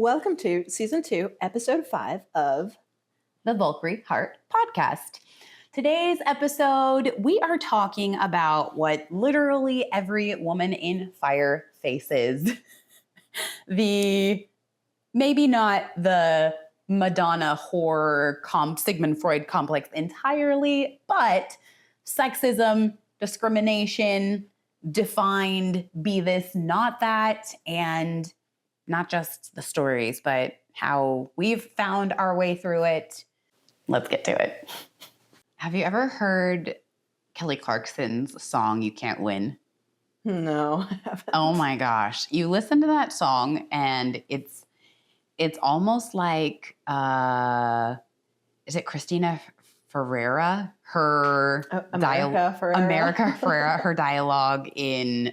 Welcome to Season 2, Episode 5 of the Valkyrie Heart Podcast. Today's episode, we are talking about what literally every woman in fire faces. Maybe not the Madonna-Whore Sigmund Freud complex entirely, but sexism, discrimination, defined, be this, not that, and not just the stories, but how we've found our way through it. Let's get to it. Have you ever heard Kelly Clarkson's song, You Can't Win? No, I haven't. Oh my gosh. You listen to that song and it's almost like, is it Christina Ferreira? America Ferreira, her dialogue in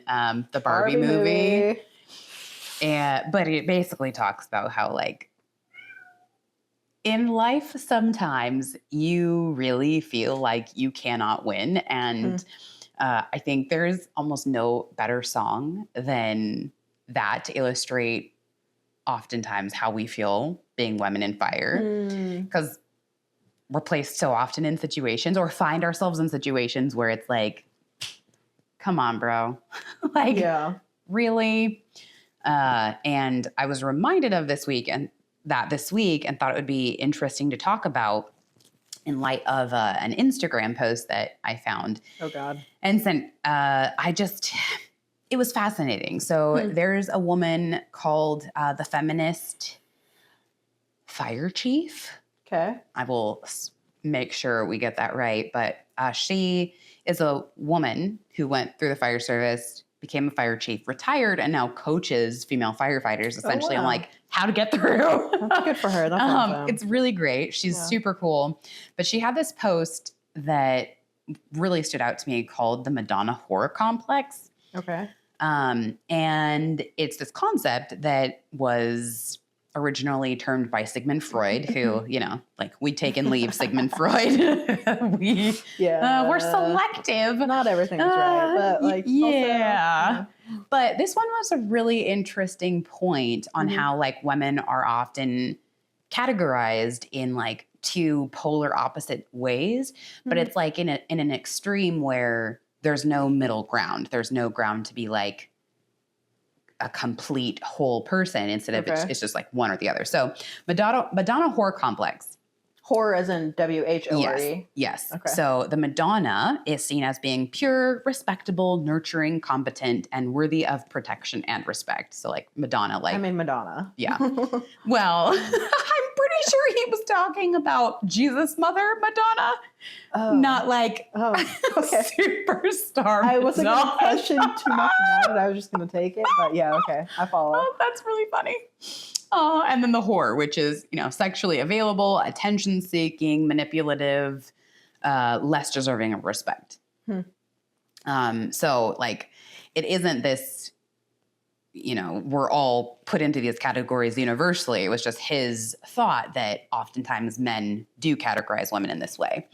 the Barbie movie. But it basically talks about how, like, in life, sometimes you really feel like you cannot win. And I think there's almost no better song than that to illustrate oftentimes how we feel being women in fire. Because we're placed so often in situations or find ourselves in situations where it's like, come on, bro. Really? And I was reminded of this week and thought it would be interesting to talk about in light of an Instagram post that I found. Oh God. And sent, it was fascinating. So there's a woman called the Feminist Fire Chief. Okay. I will make sure we get that right. But she is a woman who went through the fire service, became a fire chief, retired, and now coaches female firefighters essentially on like how to get through. That's good for her. That's awesome. It's really great. She's super cool. But she had this post that really stood out to me called the Madonna-Whore complex. Okay. And it's this concept that was originally termed by Sigmund Freud, who, we take and leave Sigmund Freud. We're selective. Not everything's right, but also, But this one was a really interesting point on how women are often categorized in two polar opposite ways, but it's in an extreme where there's no middle ground. There's no ground to be a complete whole person instead of it's just one or the other. So Madonna-Whore complex. Whore as in W-H-O-R-E? Yes. Okay. So the Madonna is seen as being pure, respectable, nurturing, competent, and worthy of protection and respect. So Madonna, Madonna. Yeah. Well, I'm pretty sure he was talking about Jesus' mother, Madonna. Oh. Not superstar I wasn't going to question too much about it. I was just going to take it. But yeah, okay. I follow. Oh, that's really funny. And then the whore, which is, sexually available, attention-seeking, manipulative, less deserving of respect. So, it isn't this, we're all put into these categories universally. It was just his thought that oftentimes men do categorize women in this way.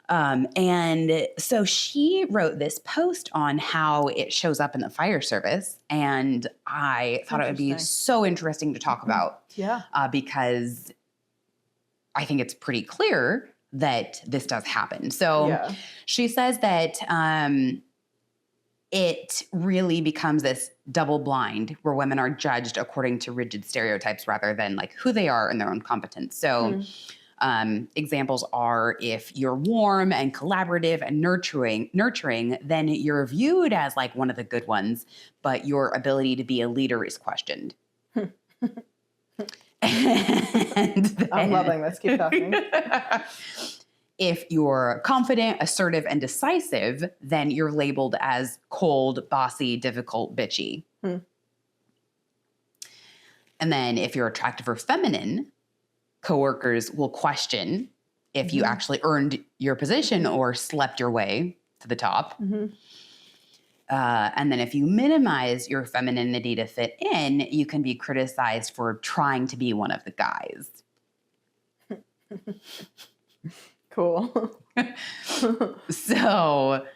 And so she wrote this post on how it shows up in the fire service. And I thought it would be so interesting to talk about. Yeah. Because I think it's pretty clear that this does happen. So she says that it really becomes this double blind where women are judged according to rigid stereotypes rather than who they are and their own competence. So examples are if you're warm and collaborative and nurturing, then you're viewed as one of the good ones, but your ability to be a leader is questioned. I'm loving this. Keep talking. If you're confident, assertive, and decisive, then you're labeled as cold, bossy, difficult, bitchy. And then if you're attractive or feminine, coworkers will question if you actually earned your position or slept your way to the top. And then if you minimize your femininity to fit in, you can be criticized for trying to be one of the guys. Cool. So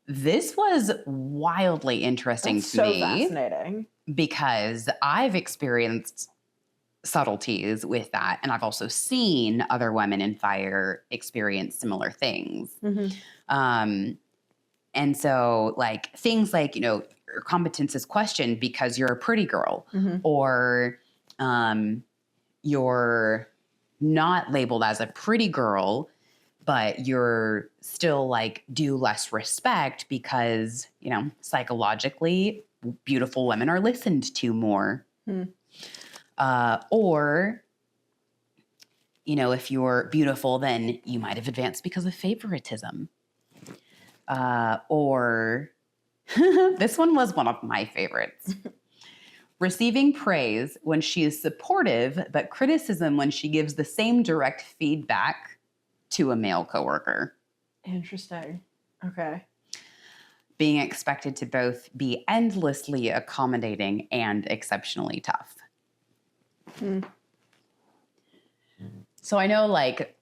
this was wildly interesting That's to so me fascinating. because I've experienced subtleties with that. And I've also seen other women in fire experience similar things. And so like things like, you know, your competence is questioned because you're a pretty girl or you're not labeled as a pretty girl, but you're still like due less respect because, you know, psychologically beautiful women are listened to more. Or, you know, if you're beautiful, then you might have advanced because of favoritism. Or this one was one of my favorites. Receiving praise when she is supportive, but criticism when she gives the same direct feedback to a male coworker. Interesting. Okay. Being expected to both be endlessly accommodating and exceptionally tough. So I know, like,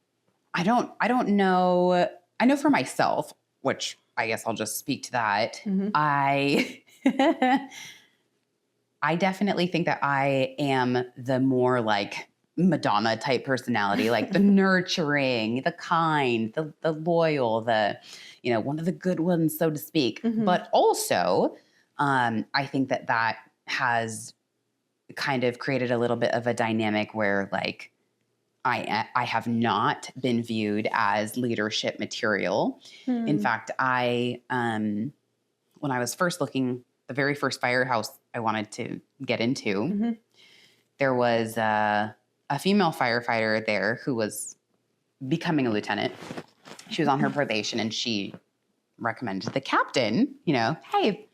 I don't know. I know for myself, which I guess I'll just speak to that. I definitely think that I am the more like Madonna type personality, like the nurturing, the kind, the loyal, the, you know, one of the good ones, so to speak. But also, I think that has kind of created a little bit of a dynamic where like I have not been viewed as leadership material. In fact, when I was first looking, the very first firehouse I wanted to get into, there was a female firefighter there who was becoming a lieutenant. She was on her probation and she recommended the captain, you know, hey,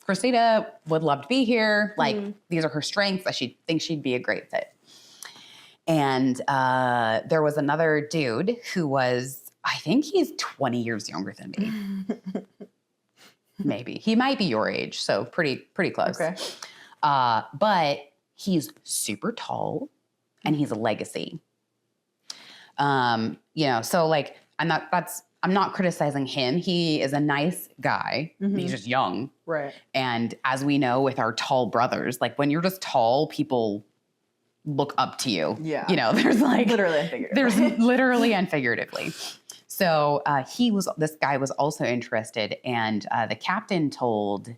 Christina would love to be here. Like, these are her strengths. I think she'd be a great fit. And there was another dude who was, I think he's 20 years younger than me. Maybe. He might be your age, so pretty close. Okay. But he's super tall and he's a legacy. You know, so like I'm not criticizing him. He is a nice guy. He's just young. Right. And as we know with our tall brothers, like when you're just tall, people look up to you. Yeah. You know, there's like Literally and figuratively. There's literally and figuratively. So this guy was also interested, and the captain told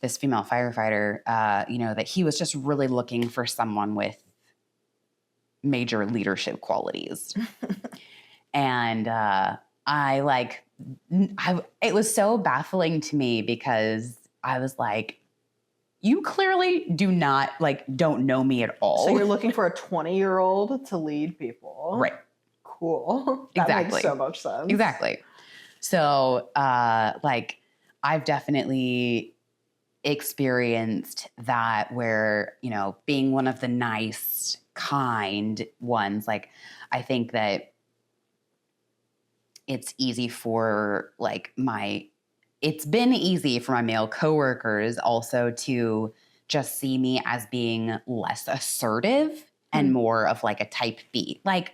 this female firefighter, you know, that he was just really looking for someone with major leadership qualities. And it was so baffling to me because I was like, you clearly don't know me at all. So you're looking for a 20-year-old to lead people. Right. Cool. That makes so much sense. Exactly. So, I've definitely experienced that where, you know, being one of the nice, kind ones, like, I think that it's easy for it's been easy for my male coworkers also to just see me as being less assertive and more of like a type B. Like,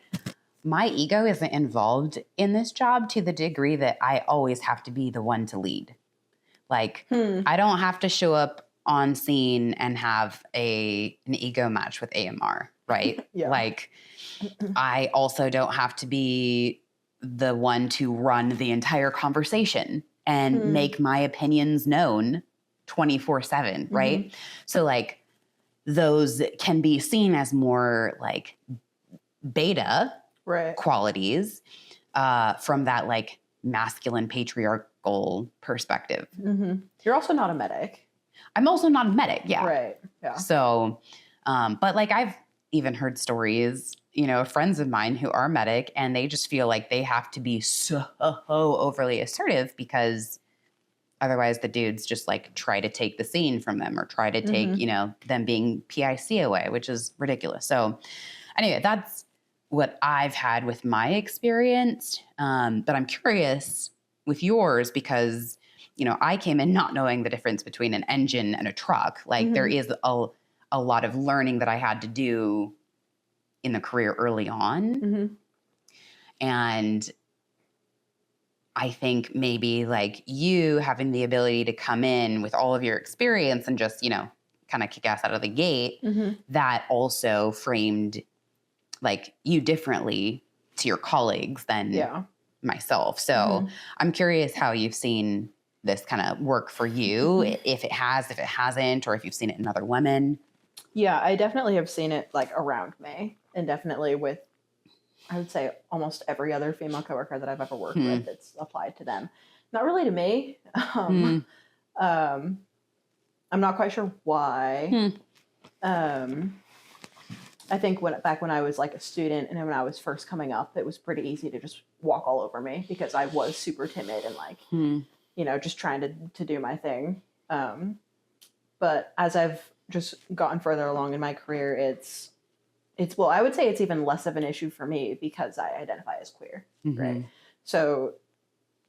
my ego isn't involved in this job to the degree that I always have to be the one to lead. Like, I don't have to show up on scene and have an ego match with AMR, right? Yeah. Like, I also don't have to be the one to run the entire conversation and make my opinions known 24/7, right? So like those can be seen as more like beta qualities from that like masculine patriarchal perspective. You're also not a medic. I'm also not a medic, yeah. Right, yeah. So, but like I've even heard stories, you know, friends of mine who are medic and they just feel like they have to be so overly assertive because otherwise the dudes just like try to take the scene from them or try to take, you know, them being PIC away, which is ridiculous. So anyway, that's what I've had with my experience. But I'm curious with yours because, you know, I came in not knowing the difference between an engine and a truck. Like there is a lot of learning that I had to do in the career early on. And I think maybe like you having the ability to come in with all of your experience and just, kind of kick ass out of the gate, that also framed like you differently to your colleagues than myself. So I'm curious how you've seen this kind of work for you, if it has, if it hasn't, or if you've seen it in other women. Yeah, I definitely have seen it like around me, and definitely with, I would say, almost every other female coworker that I've ever worked with. It's applied to them. Not really to me. I'm not quite sure why. I think back when I was like a student and when I was first coming up, it was pretty easy to just walk all over me because I was super timid and like, just trying to do my thing. But as I've just gotten further along in my career, it's well, I would say it's even less of an issue for me because I identify as queer, right? So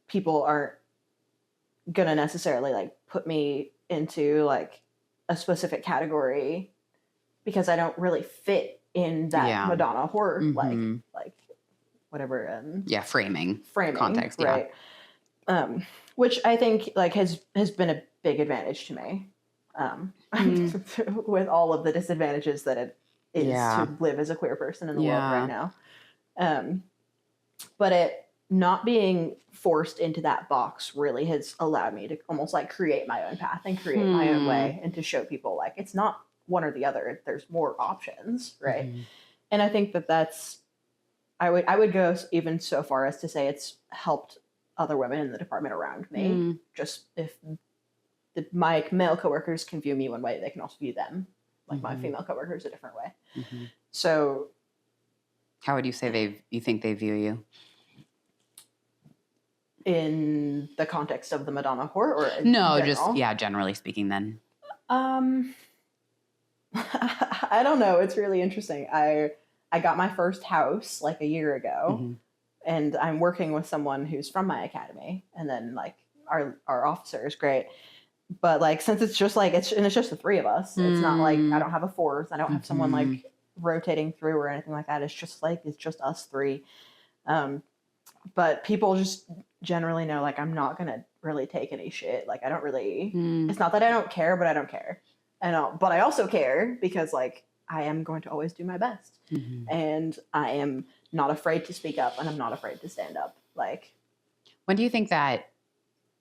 people aren't gonna necessarily like put me into like a specific category because I don't really fit in that Madonna-Whore like whatever framing context, right? Which I think like has been a big advantage to me with all of the disadvantages that it is to live as a queer person in the world right now. But it not being forced into that box really has allowed me to almost like create my own path and create my own way and to show people like it's not one or the other. There's more options, right? And I think that's I would go even so far as to say it's helped other women in the department around me. Just if my male coworkers can view me one way, they can also view them like my female coworkers a different way. So, how would you say you think they view you? In the context of the Madonna-Whore, or no, just generally speaking. Then, I don't know. It's really interesting. I got my first house like a year ago, and I'm working with someone who's from my academy, and then like our officer is great. But like since it's just like it's just the three of us, it's not like I don't have a fourth. I don't have someone like rotating through or anything like that. It's just us three. But people just generally know like I'm not gonna really take any shit. Like I don't really. It's not that I don't care, but I don't care. But I also care because like I am going to always do my best, and I am not afraid to speak up, and I'm not afraid to stand up. Like, when do you think that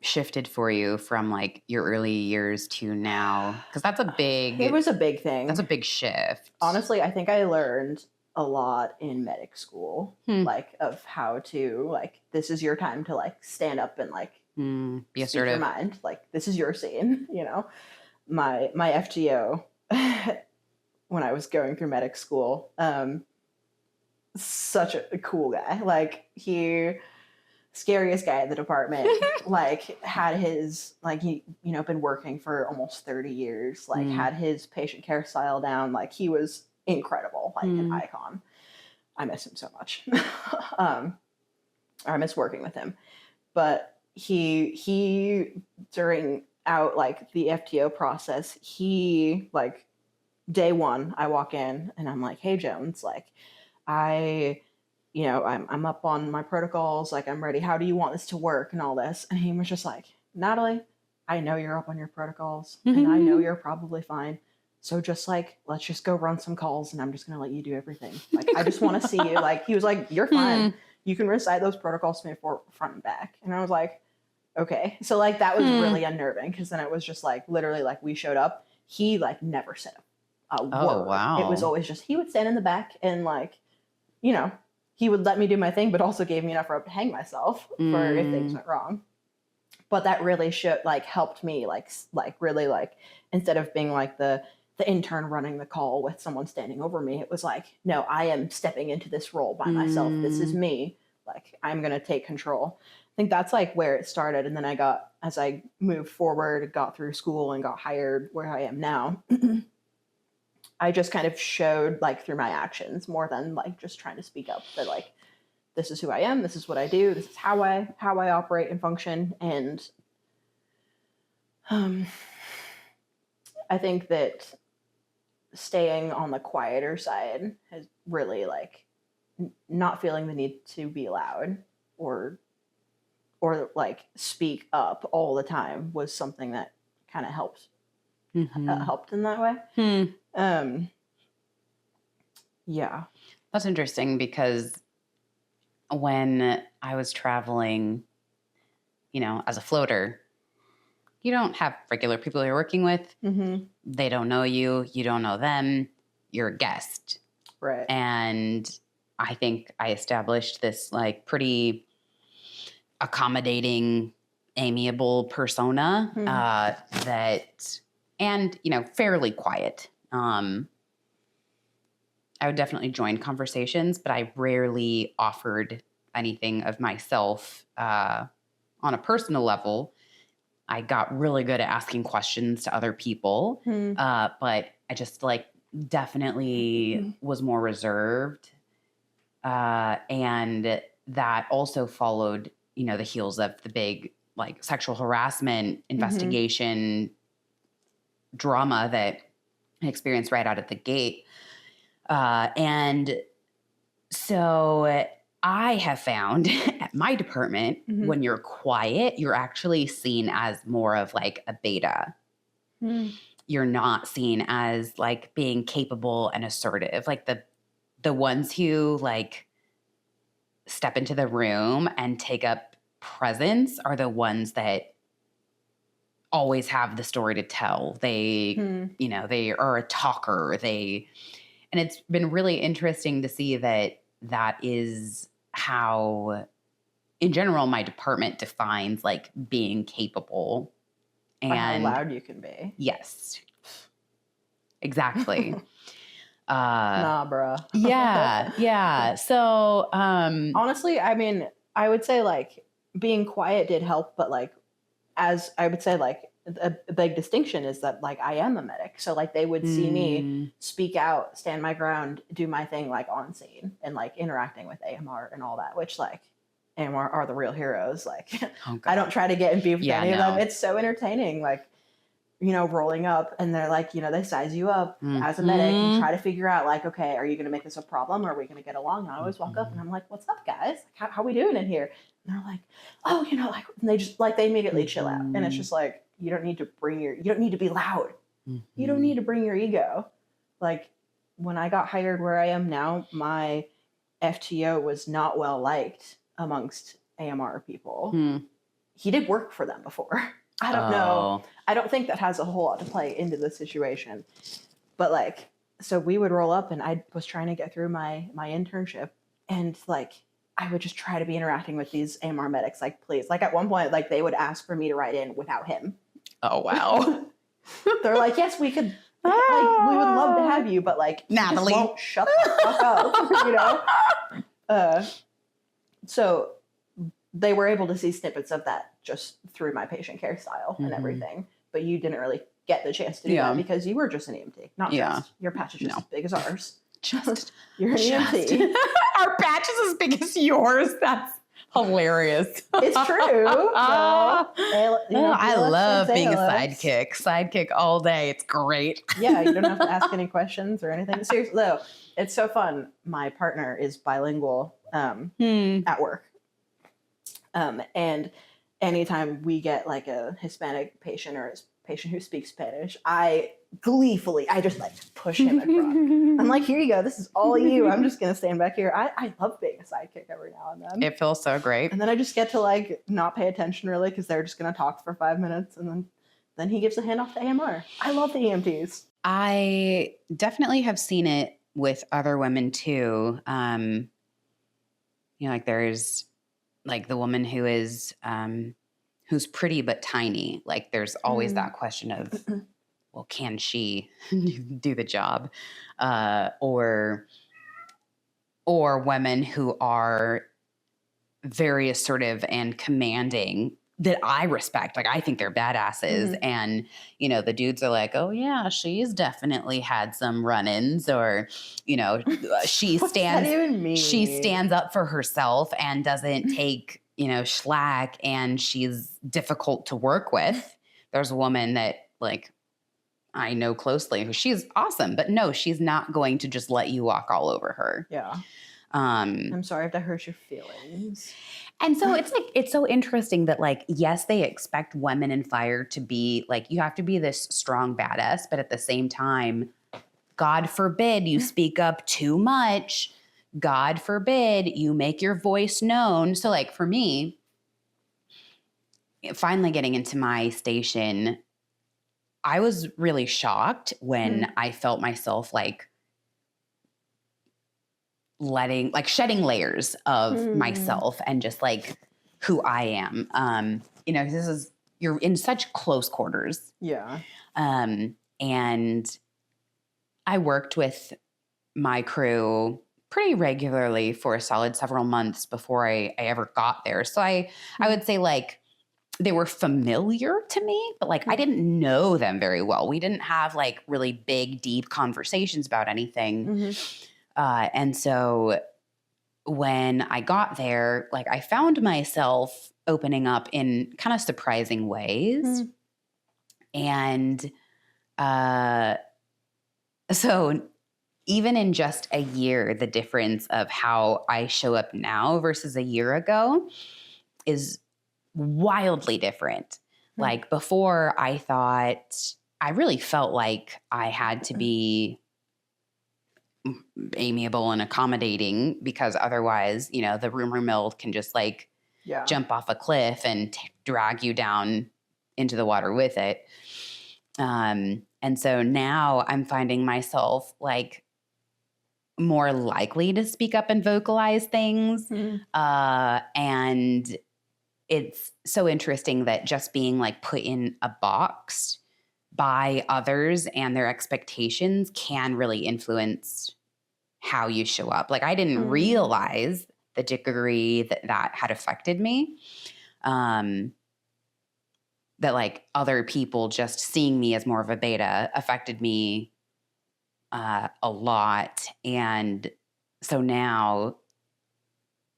shifted for you from like your early years to now? Because that's a big. It was a big thing. That's a big shift. Honestly, I think I learned a lot in medic school, like of how to like this is your time to like stand up and like be assertive. Speak your mind. Like this is your scene, My FTO when I was going through medic school, such a cool guy. Like scariest guy in the department. Like had his he been working for almost 30 years. Like had his patient care style down. Like he was incredible, like an icon. I miss him so much. I miss working with him. But he during out like the FTO process, he like day one, I walk in and I'm like, hey Jones, like I'm up on my protocols, like I'm ready. How do you want this to work and all this? And he was just like, Natalie, I know you're up on your protocols and I know you're probably fine. So just like, let's just go run some calls and I'm just going to let you do everything. Like, I just want to see you. Like, he was like, you're fine. You can recite those protocols to me front and back. And I was like, okay. So like, that was really unnerving because then it was just like, literally like we showed up. He like never said a word. Oh, wow. It was always just, he would stand in the back and like, he would let me do my thing, but also gave me enough rope to hang myself for if things went wrong. But that really helped me like really like, instead of being like the intern running the call with someone standing over me, it was like, no, I am stepping into this role by myself. This is me. Like, I'm going to take control. I think that's like where it started. And then as I moved forward, got through school and got hired where I am now, I just kind of showed like through my actions more than like just trying to speak up that like, this is who I am. This is what I do. This is how I operate and function. And I think that staying on the quieter side has really like not feeling the need to be loud or or like speak up all the time was something that kind of helped helped in that way. Yeah. That's interesting because when I was traveling, you know, as a floater, you don't have regular people you're working with. They don't know you. You don't know them. You're a guest. Right. And I think I established this like pretty accommodating, amiable persona that, and, you know, fairly quiet. I would definitely join conversations, but I rarely offered anything of myself on a personal level. I got really good at asking questions to other people, but I just like definitely was more reserved. And that also followed, you know, the heels of the big like sexual harassment investigation drama that I experienced right out at the gate. And so I have found at my department, when you're quiet, you're actually seen as more of like a beta. You're not seen as like being capable and assertive. Like the ones who like step into the room and take up presence are the ones that always have the story to tell. They, you know, they are a talker. And it's been really interesting to see that that is how, in general, my department defines like being capable. And how loud you can be. Yes. Exactly. Nah, bruh. Yeah. So, honestly, I mean, I would say like being quiet did help, but like, as I would say, like a big distinction is that like I am a medic. So like they would see me speak out, stand my ground, do my thing like on scene and like interacting with AMR and all that, which like AMR are the real heroes. Like I don't try to get in beef with any of them. It's so entertaining. Like, you know, rolling up and they're like, you know, they size you up as a medic and try to figure out like, okay, are you going to make this a problem? Or are we going to get along? And I always walk up and I'm like, what's up, guys? Like, how we doing in here? And they're like, oh, you know, like, and they just like, they immediately chill out. And it's just like, you don't need to be loud. You don't need to bring your ego. Like when I got hired where I am now, my FTO was not well liked amongst AMR people. He did work for them before. I don't know. I don't think that has a whole lot to play into the situation. But like, so we would roll up and I was trying to get through my internship and like, I would just try to be interacting with these AMR medics. Like, please, like at one point, like they would ask for me to write in without him. Oh, wow. They're like, yes, we could, like, we would love to have you, but like, Natalie, won't shut the fuck up, you know? So they were able to see snippets of that just through my patient care style and everything. But you didn't really get the chance to do that because you were just an EMT, not just your patch is just as big as ours. You're an EMT. Our patch is as big as yours. That's hilarious. It's true. I love being a sidekick. Sidekick all day. It's great. Yeah, you don't have to ask any questions or anything. Seriously, though, it's so fun. My partner is bilingual at work. And anytime we get like a Hispanic patient or a patient who speaks Spanish, I just like push him across. I'm like, here you go. This is all you. I'm just going to stand back here. I love being a sidekick every now and then. It feels so great. And then I just get to like not pay attention really because they're just going to talk for 5 minutes. And then he gives a hand off to AMR. I love the EMTs. I definitely have seen it with other women too. You know, like there's like the woman who is, who's pretty but tiny. Like there's always that question of, well, can she do the job? Or women who are very assertive and commanding that I respect. Like I think they're badasses. And, you know, the dudes are like, oh yeah, she's definitely had some run-ins, or, you know, she stands up for herself and doesn't take, you know, schlack, and she's difficult to work with. There's a woman that like I know closely who she's awesome, but no, she's not going to just let you walk all over her. Yeah. I'm sorry if that hurts your feelings. And so it's so interesting that like, yes, they expect women in fire to be like, you have to be this strong badass, but at the same time, God forbid you speak up too much. God forbid you make your voice known. So like for me, finally getting into my station, I was really shocked when I felt myself like shedding layers of myself and just like who I am. You're in such close quarters. Yeah. And I worked with my crew pretty regularly for a solid several months before I ever got there. So I would say like they were familiar to me, but like I didn't know them very well. We didn't have like really big, deep conversations about anything. And so when I got there, like I found myself opening up in kind of surprising ways. And so even in just a year, the difference of how I show up now versus a year ago is wildly different. Like before, I really felt like I had to be amiable and accommodating because otherwise, the rumor mill can just like jump off a cliff and drag you down into the water with it. And so now I'm finding myself like more likely to speak up and vocalize things. And it's so interesting that just being like put in a box by others and their expectations can really influence how you show up. Like I didn't realize the degree that had affected me. That like other people just seeing me as more of a beta affected me a lot. And so now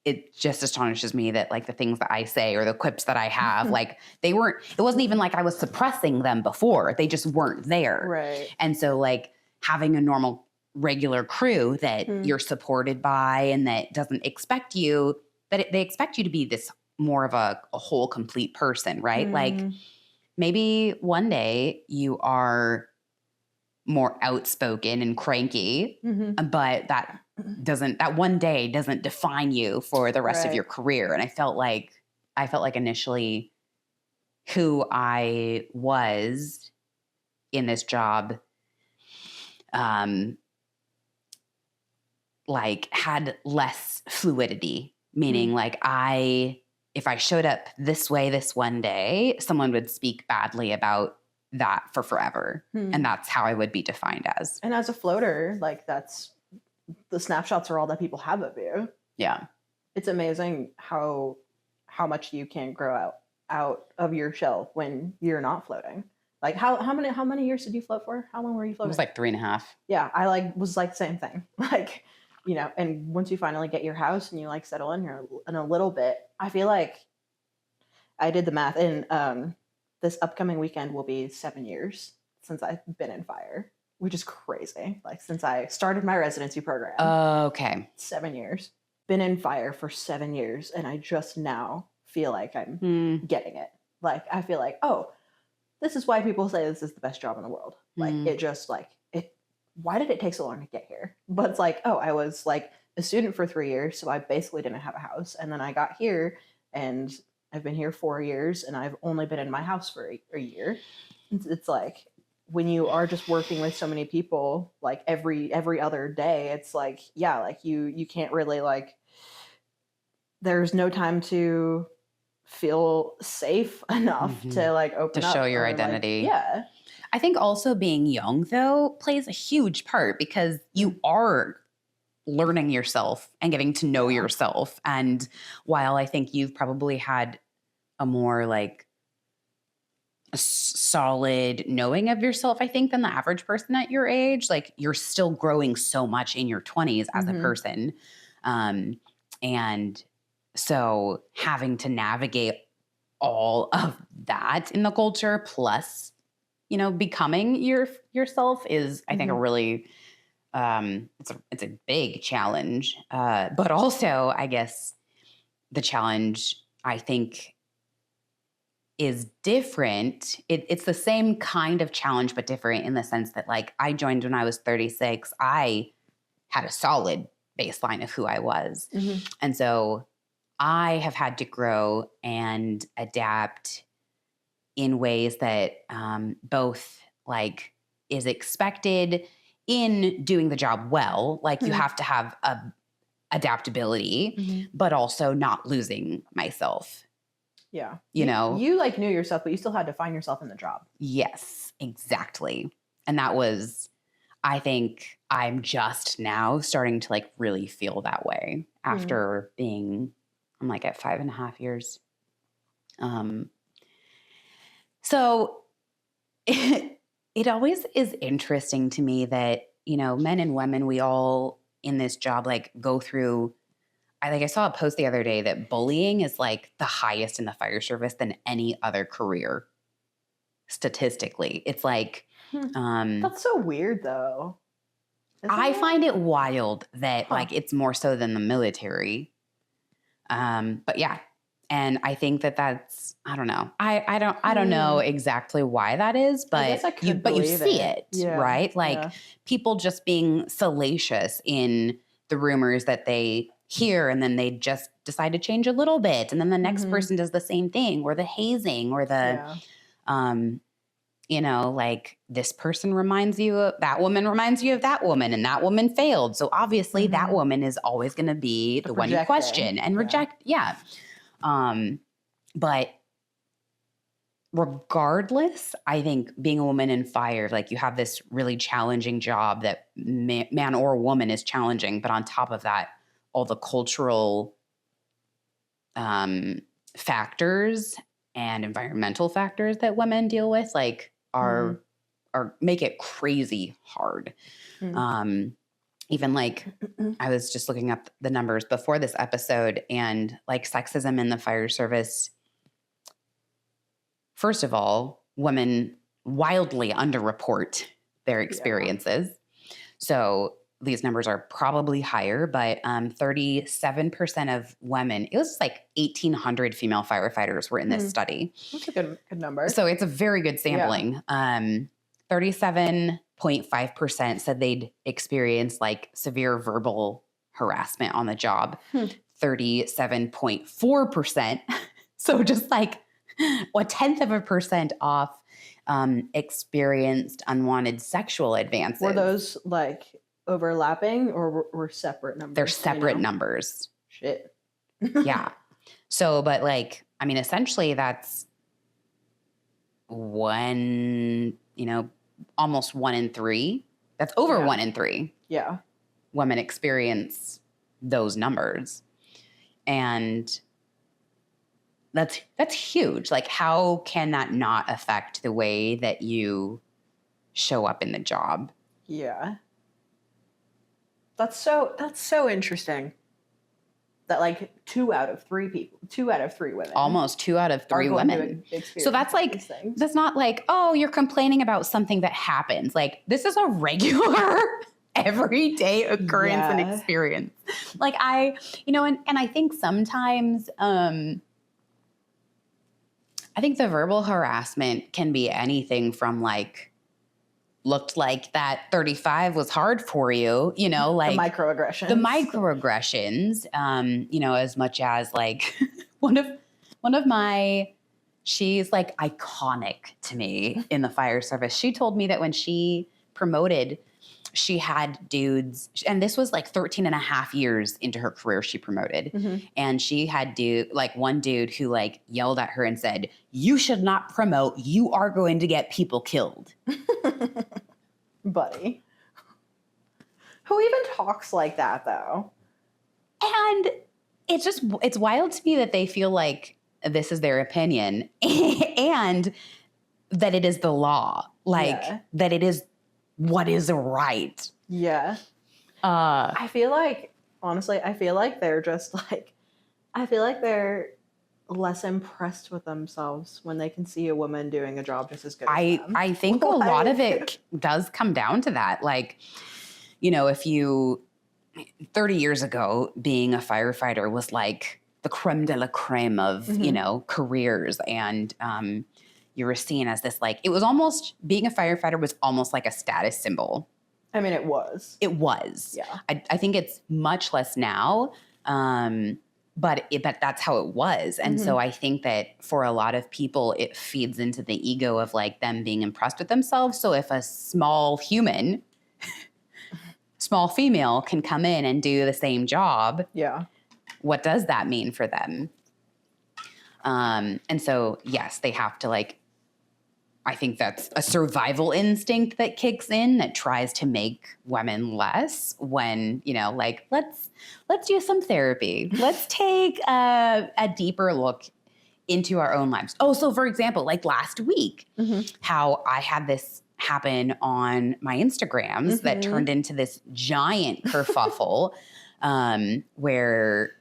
it just astonishes me that like the things that I say or the quips that I have, like it wasn't even like I was suppressing them before. They just weren't there. Right. And so like having a normal, regular crew that you're supported by and that doesn't expect you, they expect you to be this more of a whole, complete person, right? Like maybe one day you are more outspoken and cranky, but that one day doesn't define you for the rest of your career. And I felt like initially who I was in this job, like had less fluidity, meaning like if I showed up this way this one day, someone would speak badly about that for forever. And that's how I would be defined as. And as a floater, like that's the snapshots are all that people have of you. Yeah. It's amazing how much you can grow out of your shell when you're not floating. Like how many years did you float for? How long were you floating? It was like 3.5. Yeah. I was like same thing. Like, and once you finally get your house and you like settle in here in a little bit, I feel like I did the math and, this upcoming weekend will be 7 years since I've been in fire, which is crazy. Like since I started my residency program. Okay. 7 years. Been in fire for 7 years, and I just now feel like I'm getting it. Like I feel like, oh, this is why people say this is the best job in the world. Like it just like why did it take so long to get here? But it's like, oh, I was like a student for 3 years, so I basically didn't have a house. And then I got here and I've been here 4 years and I've only been in my house for a year. It's like when you are just working with so many people, like every other day, it's like, yeah, like you can't really like, there's no time to feel safe enough to like open to up show your or, identity. Like, yeah. I think also being young though plays a huge part because you are learning yourself and getting to know yourself. And while I think you've probably had a more like a solid knowing of yourself, I think, than the average person at your age, like you're still growing so much in your 20s as a person. And so having to navigate all of that in the culture plus, becoming yourself is, I think, a really it's a big challenge. But also, I guess the challenge, I think, is different. It's the same kind of challenge, but different in the sense that, like, I joined when I was 36. I had a solid baseline of who I was. Mm-hmm. And so I have had to grow and adapt in ways that both, like, is expected in doing the job well. Like, you have to have a adaptability, but also not losing myself. Yeah. You know? You like knew yourself, but you still had to find yourself in the job. Yes, exactly. And that was, I think I'm just now starting to, like, really feel that way after being, I'm like at 5.5 years. So it always is interesting to me that, you know, men and women, we all in this job, like, go through, I saw a post the other day that bullying is, like, the highest in the fire service than any other career. Statistically, it's like, that's so weird though. I find it wild that like it's more so than the military. But yeah. And I think that's, I don't know. I don't know exactly why that is, but you see it, right? Like people just being salacious in the rumors that they hear, and then they just decide to change a little bit, and then the next person does the same thing, or the hazing, or the you know, like, this person reminds you of that woman, reminds you of that woman, and that woman failed. So obviously that woman is always going to be the one you question and reject. Yeah. But regardless, I think being a woman in fire, like, you have this really challenging job that man or woman is challenging. But on top of that, all the cultural factors and environmental factors that women deal with, like, are make it crazy hard. Even like, I was just looking up the numbers before this episode, and like sexism in the fire service. First of all, women wildly underreport their experiences. So these numbers are probably higher, but 37% of women, it was like 1,800 female firefighters were in this study. That's a good number. So it's a very good sampling. 37.5% said they'd experienced like severe verbal harassment on the job. 37.4%. So just like 0.1% off experienced unwanted sexual advances. Were those like overlapping, or were separate numbers? They're separate numbers. Shit. Yeah. So, but like, I mean, essentially that's almost 1 in 3. That's over 1 in 3. Yeah. Women experience those numbers. And that's huge. Like, how can that not affect the way that you show up in the job? Yeah. That's so interesting. That like 2 out of 3 women. Almost 2 out of 3 women. So that's like, that's not like, oh, you're complaining about something that happens. Like, this is a regular everyday occurrence and experience. Like and I think sometimes, I think the verbal harassment can be anything from like, looked like that 35 was hard for you, you know, like the microaggressions, as much as like one of my, she's like iconic to me in the fire service. She told me that when she promoted, she had dudes, and this was like 13 and a half years into her career, she promoted. And she had one dude who like yelled at her and said, "You should not promote. You are going to get people killed." Buddy. Who even talks like that though? And it's wild to me that they feel like this is their opinion and that it is the law. Like that it is what is right. Yeah. I feel like, honestly, they're just like, they're less impressed with themselves when they can see a woman doing a job just as good as them. I think a lot of it does come down to that. Like, if you 30 years ago, being a firefighter was like the creme de la creme of, careers. And you were seen as this, like, it was almost, being a firefighter was almost like a status symbol. I mean, it was. It was. Yeah. I think it's much less now, but that's how it was. And so I think that for a lot of people, it feeds into the ego of like them being impressed with themselves. So if a small human, small female can come in and do the same job, what does that mean for them? And so, yes, they have to like, I think that's a survival instinct that kicks in that tries to make women less when, like, let's do some therapy. Let's take a deeper look into our own lives. Oh, so for example, like last week, how I had this happen on my Instagrams that turned into this giant kerfuffle where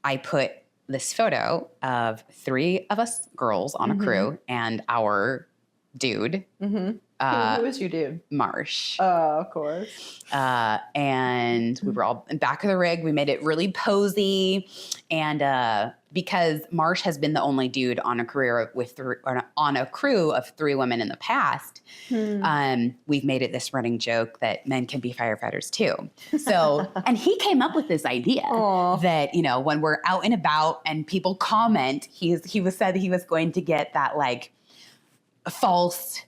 I put this photo of 3 of us girls on a crew and our dude. Who was your dude? Marsh. Oh, of course. And we were all in back of the rig. We made it really posy. And because Marsh has been the only dude on a crew of 3 women in the past, we've made it this running joke that men can be firefighters too. So, and he came up with this idea that, when we're out and about and people comment, he said he was going to get that like false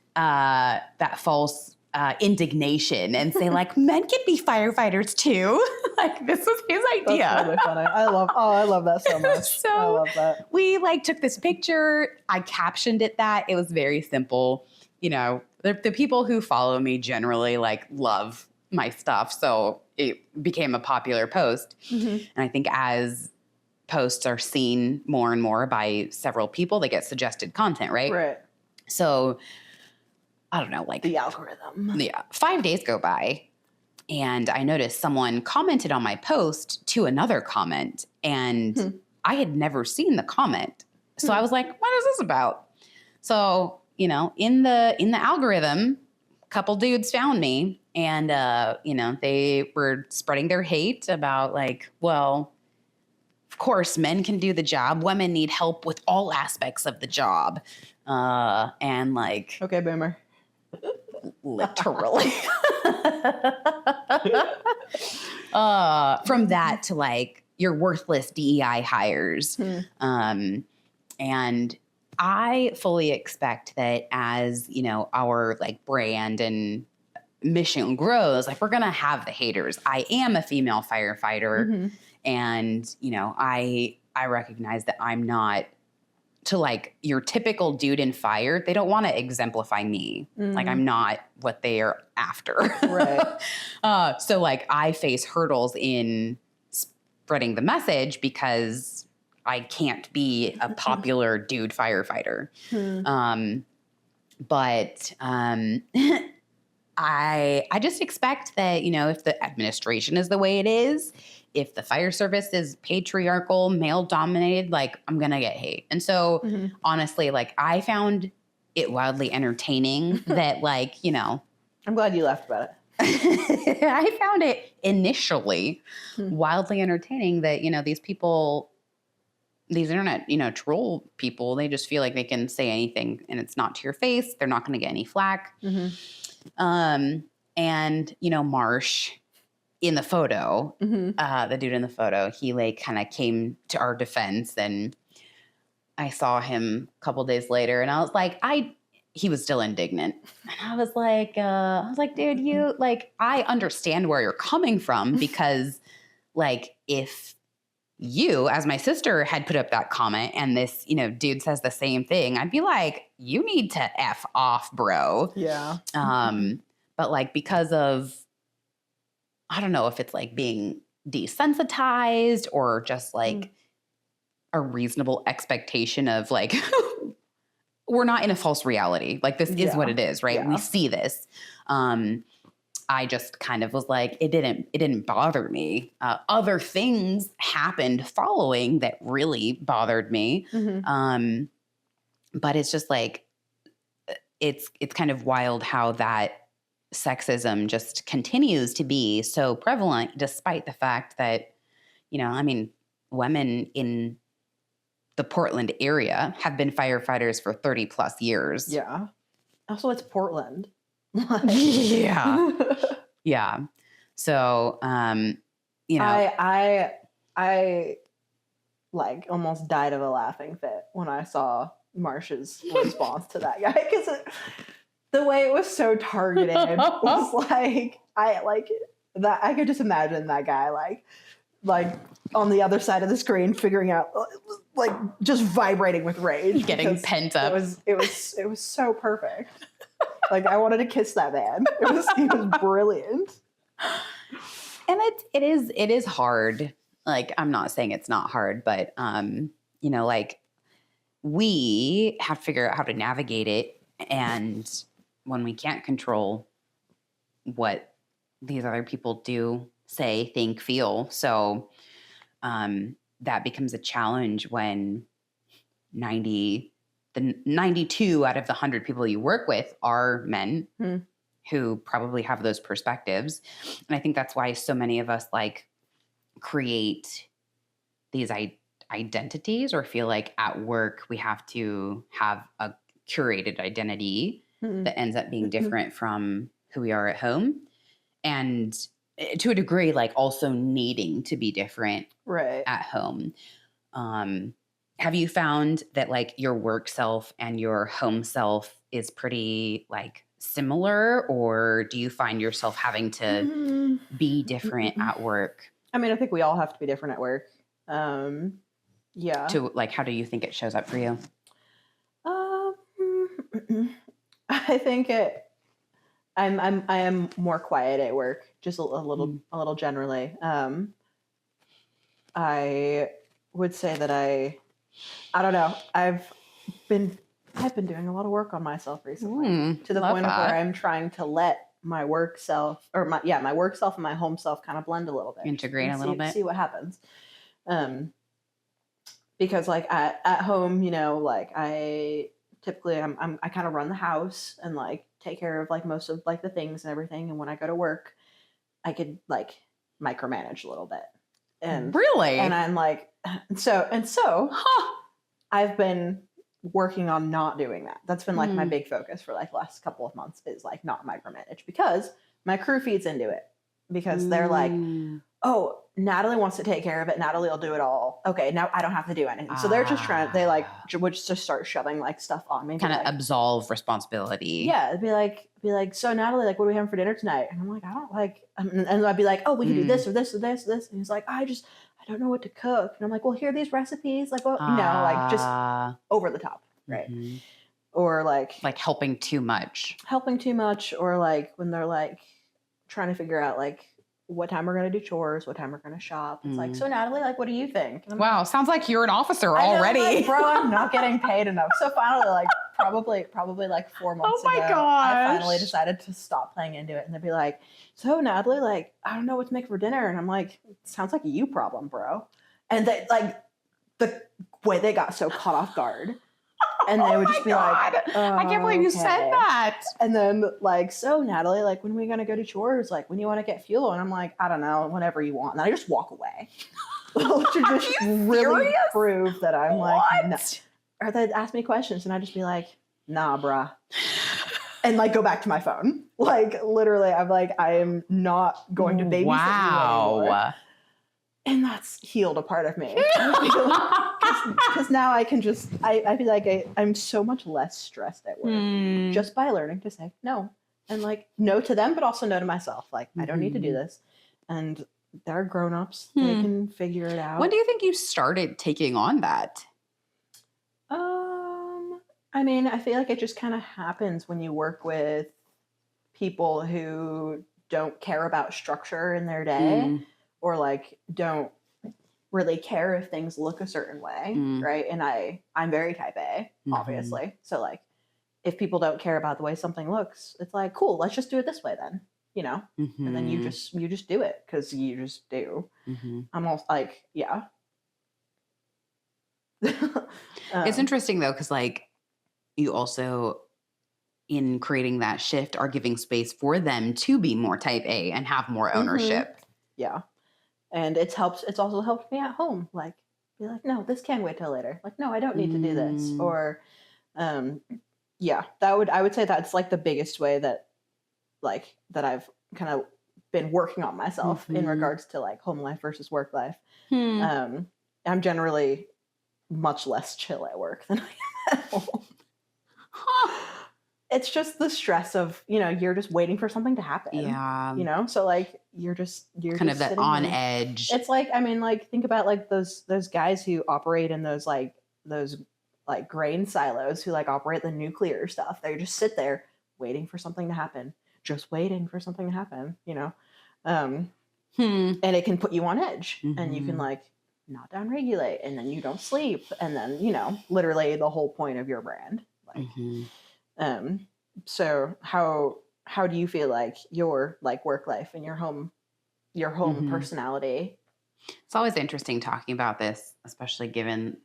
indignation and say like, men can be firefighters too. Like this was his idea. That's really funny. I love that so much. So I love that. We like took this picture. I captioned it that. It was very simple. The people who follow me generally like love my stuff. So it became a popular post. And I think as posts are seen more and more by several people, they get suggested content, right? Right. So I don't know, like the algorithm. Yeah. 5 days go by and I noticed someone commented on my post to another comment and I had never seen the comment. So I was like, what is this about? So, in the algorithm, a couple dudes found me and, they were spreading their hate about like, well, of course, men can do the job. Women need help with all aspects of the job. And like, okay, boomer. Literally. From that to like your worthless DEI hires. And I fully expect that as, our like brand and mission grows, like we're going to have the haters. I am a female firefighter and, I recognize that I'm not to like your typical dude in fire. They don't want to exemplify me. Like I'm not what they are after. Right. So like I face hurdles in spreading the message because I can't be a popular dude firefighter. But I just expect that, if the administration is the way it is, if the fire service is patriarchal, male dominated, like I'm going to get hate. And so honestly, like I found it wildly entertaining that like, I'm glad you laughed about it. I found it initially wildly entertaining that, these people, these internet, troll people, they just feel like they can say anything and it's not to your face. They're not going to get any flack. And, Marsh in the photo, the dude in the photo, he like kind of came to our defense and I saw him a couple days later and I was like, he was still indignant. And I was like, dude, you like, I understand where you're coming from because like, if you, as my sister had put up that comment and this, dude says the same thing, I'd be like, you need to F off, bro. Yeah. But like, because of, I don't know if it's like being desensitized or just like a reasonable expectation of like, we're not in a false reality. Like this is what it is, right? We see this. I just kind of was like, it didn't bother me. Other things happened following that really bothered me. But it's just like, it's kind of wild how that sexism just continues to be so prevalent, despite the fact that, women in the Portland area have been firefighters for 30 plus years. Yeah. Also, it's Portland. Yeah. Yeah. So, I like almost died of a laughing fit when I saw Marsh's response to that guy, because the way it was so targeted was like, I could just imagine that guy like on the other side of the screen figuring out, like, just vibrating with rage, getting pent up. It was so perfect. Like, I wanted to kiss that man. He was brilliant. And it is hard. Like, I'm not saying it's not hard, but like, we have to figure out how to navigate it. And when we can't control what these other people do, say, think, feel, so that becomes a challenge when 92 out of the 100 people you work with are men who probably have those perspectives. And I think that's why so many of us like create these identities, or feel like at work we have to have a curated identity that ends up being different from who we are at home. And to a degree, like, also needing to be different at home. Have you found that, like, your work self and your home self is pretty, like, similar, or do you find yourself having to be different at work? I mean, I think we all have to be different at work. Yeah. To, like, how do you think it shows up for you? I think I am more quiet at work, just a little generally. I would say that I don't know. I've been doing a lot of work on myself recently, to the point of where I'm trying to let my work self, or my work self and my home self kind of blend a little bit, integrate a little bit, see what happens. Because like at home, like I typically I kind of run the house and like take care of like most of like the things and everything. And when I go to work, I could like micromanage a little bit. And really, and I'm like, so I've been working on not doing that. That's been like my big focus for like the last couple of months, is like not micromanage, because my crew feeds into it, because they're like, oh, Natalie wants to take care of it. Natalie will do it all. Okay, now I don't have to do anything. So they're just they like would just start shoving like stuff on me. Kind of like, absolve responsibility. Yeah, it'd be like, so Natalie, like, what are we having for dinner tonight? And I'm like, I don't like, and I'd be like, oh, we can do this or this or this or this. And he's like, I don't know what to cook. And I'm like, well, here are these recipes. Like, well, like just over the top, right? Mm-hmm. Or like helping too much, or like when they're like trying to figure out like what time we're going to do chores, what time we're going to shop. It's like, so Natalie, like, what do you think? Wow, sounds like you're an officer already. Like, bro, I'm not getting paid enough. So finally, like, probably like 4 months ago, I finally decided to stop playing into it. And they'd be like, so Natalie, like, I don't know what to make for dinner. And I'm like, sounds like a you problem, bro. And they, like, the way they got so caught off guard. And they would just be like, I can't believe you said that. And then like, so Natalie, like, when are we going to go to chores? Like, when do you want to get fuel? And I'm like, I don't know, whenever you want. And I just walk away. To just really prove that I'm like, no. Or they'd ask me questions and I'd just be like, nah, bruh. And like go back to my phone. Like, literally, I'm like, I am not going to babysit you anymore. And that's healed a part of me. Because now I can just, I feel like I'm so much less stressed at work just by learning to say no. And like, no to them, but also no to myself. Like, I don't need to do this. And they're grown-ups. They can figure it out. When do you think you started taking on that? I mean, I feel like it just kind of happens when you work with people who don't care about structure in their day. Or like don't really care if things look a certain way, right? And I'm very type A, obviously. So like, if people don't care about the way something looks, it's like, cool, let's just do it this way then, And then you just do it because you just do. I'm almost like, yeah. It's interesting though, because like you also in creating that shift are giving space for them to be more type A and have more ownership. Yeah. And it's also helped me at home. Like, be like, no, this can wait till later. Like, no, I don't need to do this. Or, yeah, I would say that's like the biggest way that I've kind of been working on myself in regards to like home life versus work life. I'm generally much less chill at work than I am at home. It's just the stress of, you're just waiting for something to happen. Yeah. So like you're kind of that on edge. It's like, I mean, like think about like those guys who operate in those grain silos who like operate the nuclear stuff. They just sit there waiting for something to happen, just waiting for something to happen, and it can put you on edge and you can like not downregulate and then you don't sleep. And then, literally the whole point of your brand. Like, so how do you feel like your like work life and your home personality? It's always interesting talking about this, especially given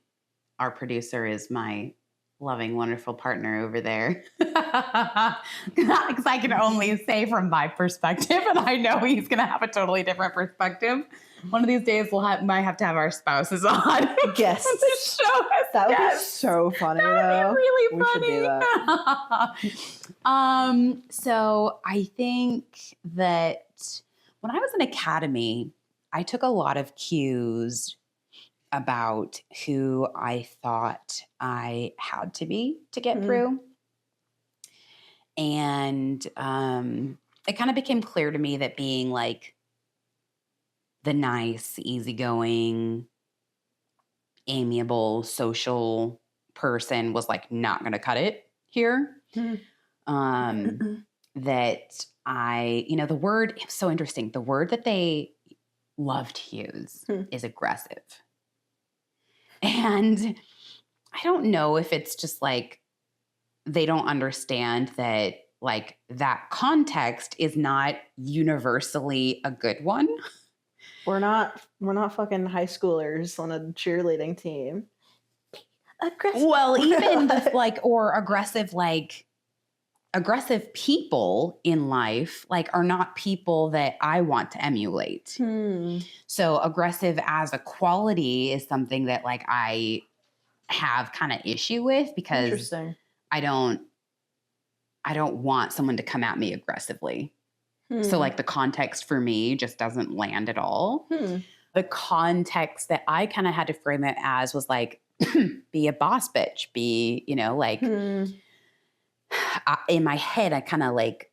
our producer is my loving, wonderful partner over there. Because I can only say from my perspective, and I know he's going to have a totally different perspective. One of these days might have to have our spouses on. Guests. The show that would be so funny. That would be really funny. We should do that. So I think that when I was in academy, I took a lot of cues about who I thought I had to be to get through. And it kind of became clear to me that being like the nice, easygoing, amiable, social person was like not going to cut it here. That the word, it's so interesting. The word that they love to use is aggressive. And I don't know if it's just like they don't understand that like that context is not universally a good one. We're not fucking high schoolers on a cheerleading team. Aggressive. Well, even aggressive people in life like are not people that I want to emulate. So aggressive as a quality is something that like I have kind of issue with because I don't want someone to come at me aggressively. So like the context for me just doesn't land at all. The context that I kind of had to frame it as was like, be a boss bitch, be, in my head, I kind of like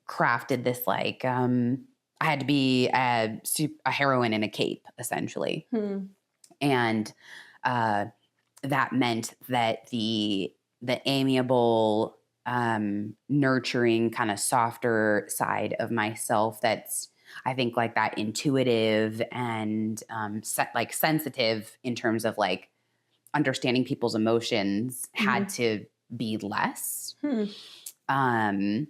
crafted this like, I had to be a heroine in a cape, essentially. And that meant that the amiable, nurturing, kind of softer side of myself that's, I think, like that intuitive and like sensitive in terms of like understanding people's emotions had to be less. And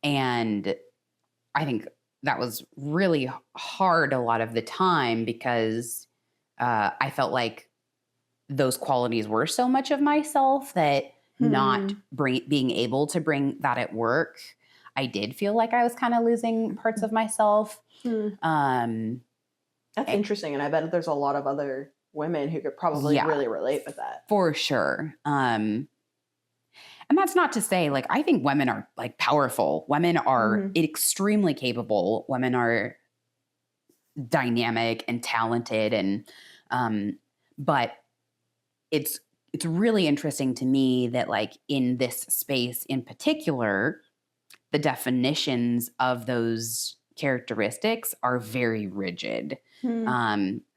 I think that was really hard a lot of the time because I felt like those qualities were so much of myself that not being able to bring that at work, I did feel like I was kind of losing parts of myself. That's interesting. And I bet there's a lot of other women who could probably really relate with that. For sure. And that's not to say, like, I think women are like powerful. Women are extremely capable. Women are dynamic and talented. And, but it's really interesting to me that like in this space in particular, the definitions of those characteristics are very rigid.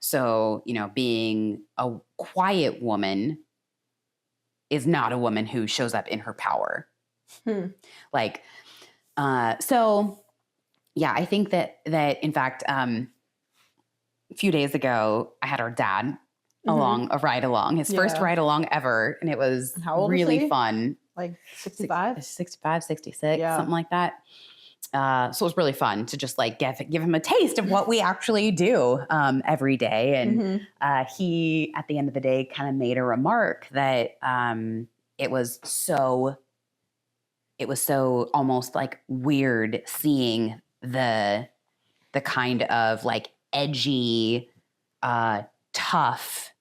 So, being a quiet woman is not a woman who shows up in her power. Like, so yeah, I think that in fact, a few days ago, I had our dad a ride along, his first ride along ever. And it was really fun. Like 65? 65, 66, something like that. So it was really fun to just like give him a taste of what we actually do every day. And he, at the end of the day, kind of made a remark that it was so it was so almost like weird seeing the kind of like edgy, tough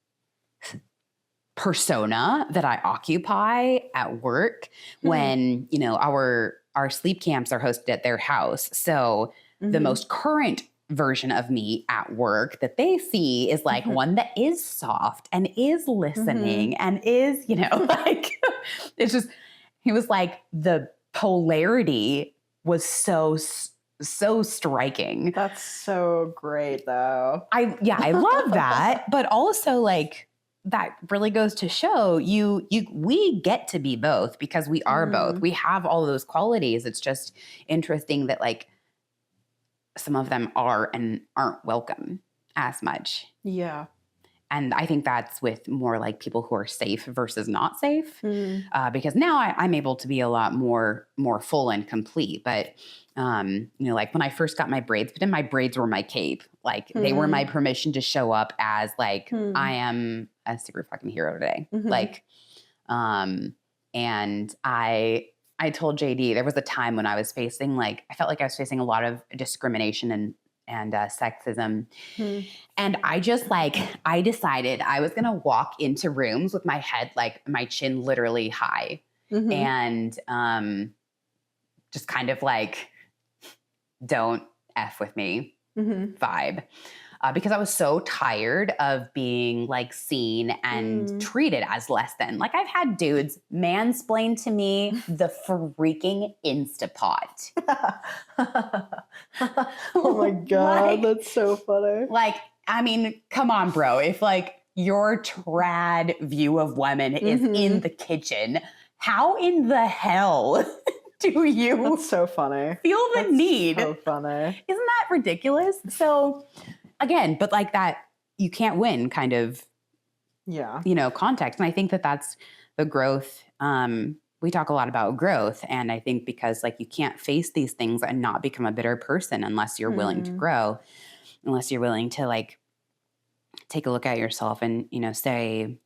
persona that I occupy at work when, you know, our sleep camps are hosted at their house. So the most current version of me at work that they see is like one that is soft and is listening and is, you know, like it's just, he was like, the polarity was so striking. That's so great though. I love that. But also like that really goes to show we get to be both because we are both. We have all of those qualities. It's just interesting that like some of them are and aren't welcome as much. Yeah. And I think that's with more like people who are safe versus not safe, because now I'm able to be a lot more full and complete. But you know, like when I first got my braids put in, my braids were my cape. Like they were my permission to show up as like I am a super fucking hero today. Like, and I told JD there was a time when I was facing like I felt like I was facing a lot of discrimination and sexism. And I just like, I decided I was going to walk into rooms with my head, like my chin literally high and just kind of like, don't F with me vibe. Because I was so tired of being like seen and treated as less than. Like I've had dudes mansplain to me the freaking Instapot. Oh my God, like, that's so funny. Like, I mean, come on, bro. If like your trad view of women is in the kitchen, how in the hell do you That's so funny. feel the need? So funny. Isn't that ridiculous? So again, but like that, you can't win kind of, you know, context. And I think that that's the growth. We talk a lot about growth. And I think because like you can't face these things and not become a bitter person unless you're willing to grow, unless you're willing to like take a look at yourself and, you know, say,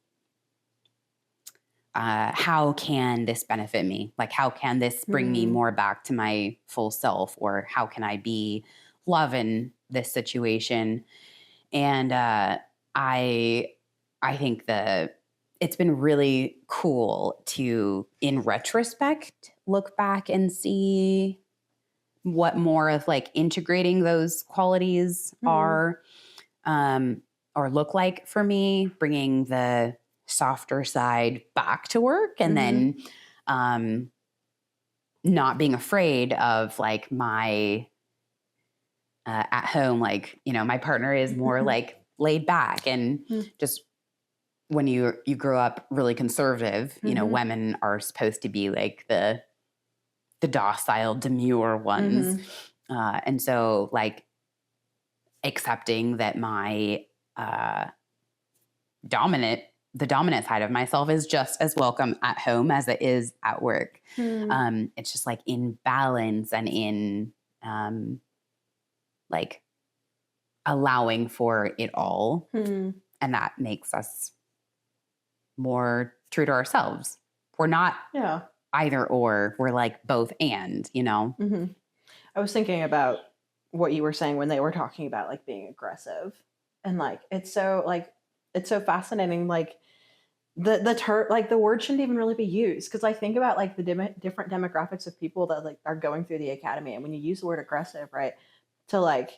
how can this benefit me? Like, how can this bring me more back to my full self? Or how can I be love in this situation? And I think it's been really cool to, in retrospect, look back and see what more of like integrating those qualities are or look like for me, bringing the softer side back to work and then not being afraid of like my at home, like, you know, my partner is more like laid back and just when you grow up really conservative, you know, women are supposed to be like the docile, demure ones. And so like accepting that my the dominant side of myself is just as welcome at home as it is at work. It's just like in balance and in like allowing for it all. And that makes us more true to ourselves. We're not either or, we're like both and, you know? I was thinking about what you were saying when they were talking about like being aggressive and like, it's so fascinating. Like the word shouldn't even really be used. Cause I think about like the different demographics of people that like are going through the academy. And when you use the word aggressive, right, to like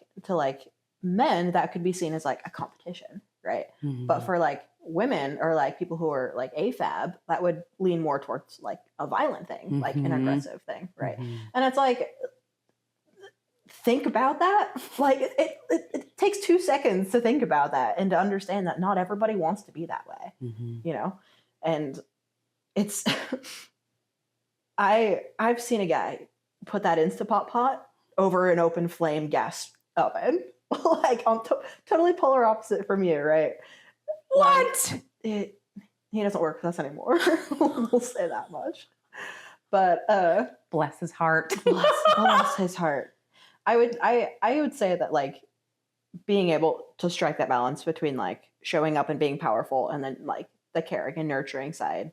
men, that could be seen as like a competition. Right. But for like women or like people who are like AFAB, that would lean more towards like a violent thing, like an aggressive thing. Right. And it's like, think about that. Like it takes 2 seconds to think about that and to understand that not everybody wants to be that way, you know? And it's, I've seen a guy put that Instapot pot over an open flame gas oven, like on totally polar opposite from you. Right. What? Like, he doesn't work with us anymore. We'll say that much. But bless his heart. Bless his heart. I would say that like being able to strike that balance between like showing up and being powerful and then like the caring and nurturing side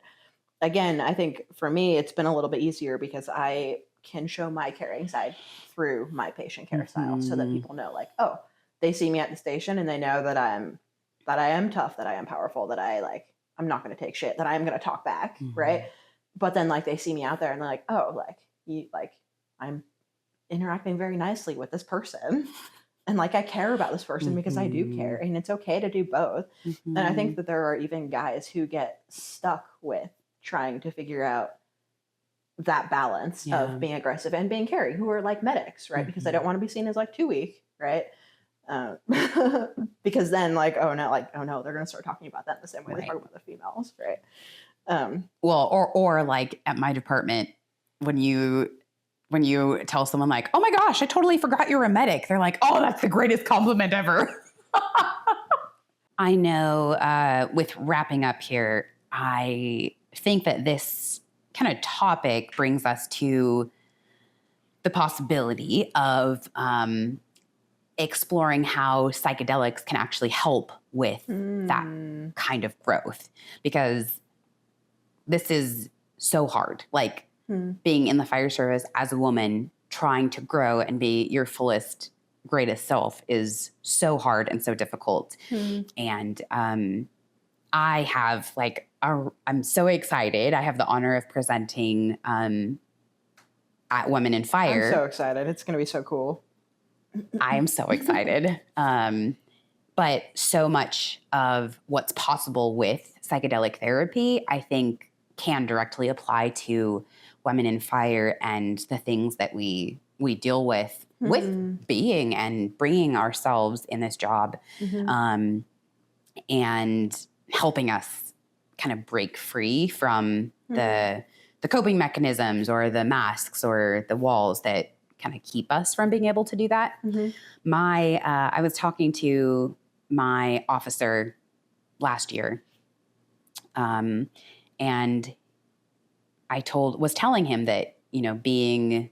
again, I think for me, it's been a little bit easier because I can show my caring side through my patient care style, so that people know, like, oh, they see me at the station and they know that I am tough, that I am powerful, that I'm not going to take shit, that I am going to talk back, right? But then like they see me out there and they're like, oh, I'm interacting very nicely with this person. And like, I care about this person because I do care, and it's okay to do both. And I think that there are even guys who get stuck with trying to figure out that balance of being aggressive and being caring, who are like medics, right? Because they don't want to be seen as like too weak, right? Because then like, oh no, they're going to start talking about that in the same way they talk about the females, right? Well, or like at my department, when you tell someone like, oh my gosh, I totally forgot you're a medic, they're like, oh, that's the greatest compliment ever. I know with wrapping up here, I think that this kind of topic brings us to the possibility of exploring how psychedelics can actually help with that kind of growth, because this is so hard. Like being in the fire service as a woman, trying to grow and be your fullest, greatest self is so hard and so difficult. And I have like, I'm so excited. I have the honor of presenting at Women in Fire. I'm so excited. It's going to be so cool. I am so excited. But so much of what's possible with psychedelic therapy, I think, can directly apply to Women in Fire and the things that we deal with being and bringing ourselves in this job, and helping us kind of break free from the coping mechanisms or the masks or the walls that kind of keep us from being able to do that. I was talking to my officer last year, and I was telling him that, you know, being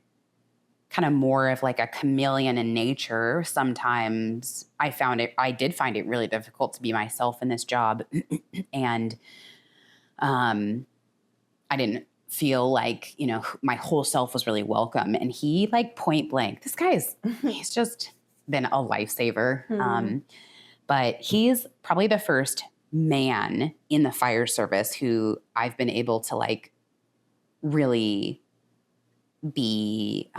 kind of more of like a chameleon in nature, sometimes I did find it really difficult to be myself in this job. And I didn't feel like, you know, my whole self was really welcome. And he, like, point blank, he's just been a lifesaver. But he's probably the first man in the fire service who I've been able to like really be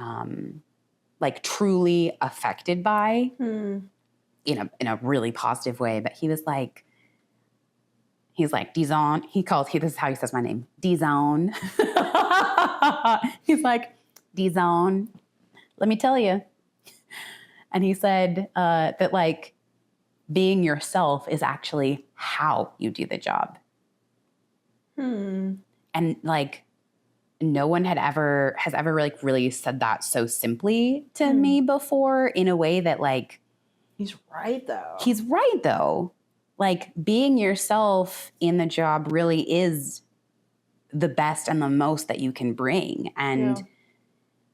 like truly affected by in a really positive way. But he's like, Dizon. This is how he says my name. Dizon. He's like, Dizon, let me tell you. And he said that like being yourself is actually how you do the job. And like no one has ever like really said that so simply to me before, in a way that like, He's right though. Like being yourself in the job really is the best and the most that you can bring. And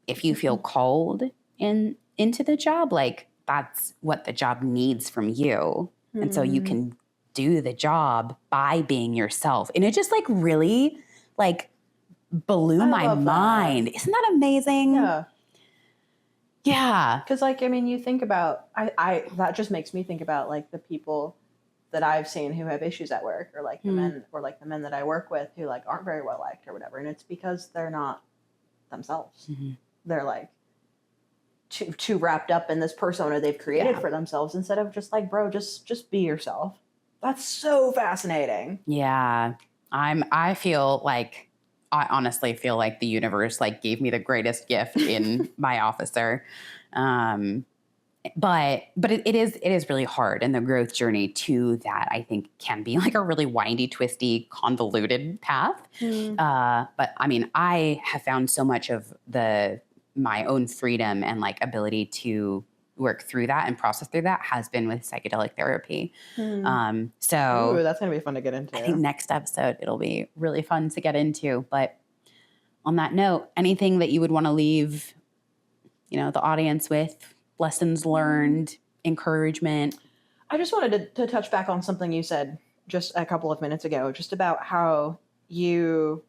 if you feel called into the job, like that's what the job needs from you. And so you can do the job by being yourself. And it just like really like blew my mind. Isn't that amazing? Yeah. Because like, I mean, you think about, that just makes me think about like the people that I've seen who have issues at work, or like the men that I work with who like aren't very well liked or whatever. And it's because they're not themselves. They're like too wrapped up in this persona they've created for themselves, instead of just like, bro, just be yourself. That's so fascinating. Yeah. I honestly feel like the universe like gave me the greatest gift in my officer. But it is really hard, and the growth journey to that, I think, can be like a really windy, twisty, convoluted path. But I mean, I have found so much of my own freedom and like ability to work through that and process through that has been with psychedelic therapy. So that's gonna be fun to get into. I think next episode it'll be really fun to get into. But on that note, anything that you would want to leave, you know, the audience with? Lessons learned, encouragement. I just wanted to touch back on something you said just a couple of minutes ago, just about how you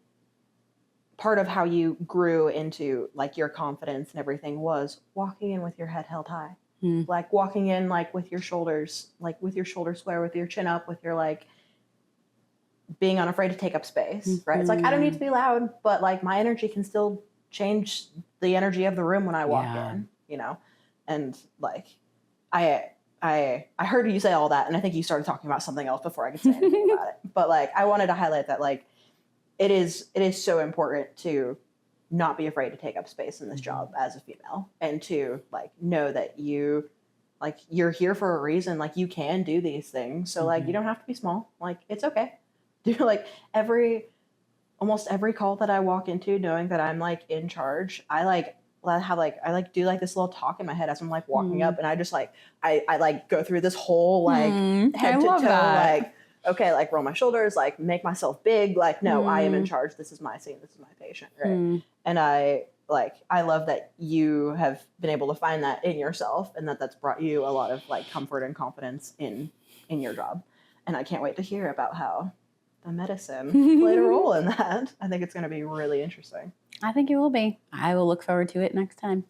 part of how you grew into like your confidence and everything was walking in with your head held high. Like walking in like with your shoulders square, with your chin up, with your like being unafraid to take up space, right? It's like, I don't need to be loud, but like my energy can still change the energy of the room when I walk in, you know? And like, I heard you say all that, and I think you started talking about something else before I could say anything about it. But like, I wanted to highlight that like, it is so important to not be afraid to take up space in this job as a female, and to like know that you're here for a reason. Like you can do these things. So like, you don't have to be small. Like it's okay. Do like almost every call that I walk into knowing that I'm like in charge, I do like this little talk in my head as I'm like walking up, and I just like, I like go through this whole like head to toe, like, okay, like roll my shoulders, like make myself big, like, no, I am in charge. This is my scene. This is my patient. Right. And I love that you have been able to find that in yourself, and that's brought you a lot of like comfort and confidence in your job. And I can't wait to hear about how the medicine played a role in that. I think it's going to be really interesting. I think it will be. I will look forward to it next time.